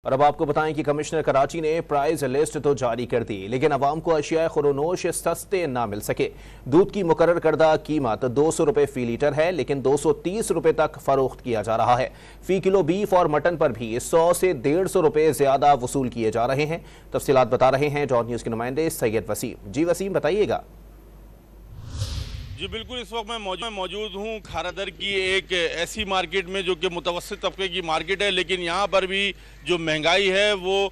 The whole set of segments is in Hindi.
और अब आपको बताएं कि कमिश्नर कराची ने प्राइस लिस्ट तो जारी कर दी, लेकिन अवाम को अशिया खुरोनोश सस्ते ना मिल सके। दूध की मुकर्रर करदा कीमत 200 रुपए फी लीटर है, लेकिन 230 रुपए तक फरोख्त किया जा रहा है। फी किलो बीफ और मटन पर भी 100 से 150 रुपए ज्यादा वसूल किए जा रहे हैं। तफसीलात बता रहे हैं डॉट न्यूज के नुमाइंदे सैयद वसीम। जी वसीम, बताइएगा। जी बिल्कुल, इस वक्त मैं मौजूद हूँ खारादर की एक ऐसी मार्केट में जो कि मुतवस्सित तबके की मार्केट है, लेकिन यहाँ पर भी जो महंगाई है वो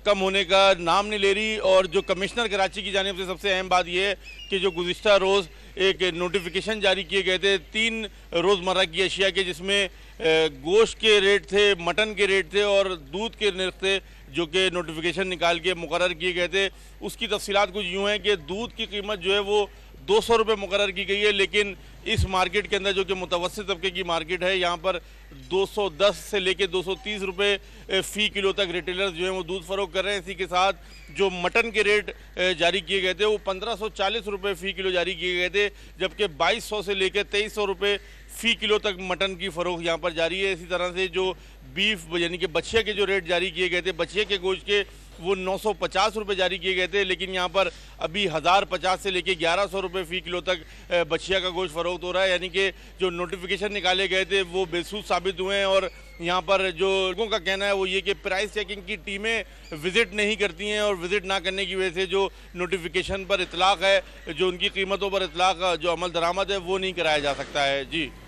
कम होने का नाम नहीं ले रही। और जो कमिश्नर कराची की जानिब से सबसे अहम बात यह है कि जो गुज़िश्ता रोज़ एक नोटिफिकेशन जारी किए गए थे 3 रोज़मर्रा की अशिया के, जिसमें गोश्त के रेट थे, मटन के रेट थे और दूध के निर्ख थे, जो कि नोटिफिकेशन निकाल के मुकर्रर किए गए थे। उसकी तफसीलात कुछ यूँ हैं कि दूध की कीमत जो है वो 200 रुपये मुकर्रर की गई है, लेकिन इस मार्केट के अंदर जो कि मुतवस्सित तबके की मार्केट है, यहाँ पर 210 से लेके 230 रुपये फ़ी किलो तक रिटेलर्स जो हैं वो दूध फरोख्त कर रहे हैं। इसी के साथ जो मटन के रेट जारी किए गए थे वो 1540 रुपये फ़ी किलो जारी किए गए थे, जबकि 2200 से लेकर 2300 रुपये फ़ी किलो तक मटन की फ़रोख्त यहाँ पर जारी है। इसी तरह से जो बीफ यानी कि बछिया के जो रेट जारी किए गए थे, बछिया के गोश्त के वो 950 रुपये जारी किए गए थे, लेकिन यहाँ पर अभी 1050 से लेके 1100 रुपये फ़ी किलो तक बछिया का गोश्त फरोख्त हो रहा है। यानी कि जो नोटिफिकेशन निकाले गए थे वो बेसूद साबित हुए हैं। और यहाँ पर जो लोगों का कहना है वो ये कि प्राइस चेकिंग की टीमें विज़िट नहीं करती हैं, और विज़िट ना करने की वजह से जो नोटिफिकेशन पर इतलाक़ है, जो उनकी कीमतों पर इतलाक़ जो अमल दरामद है वो नहीं कराया जा सकता है। जी।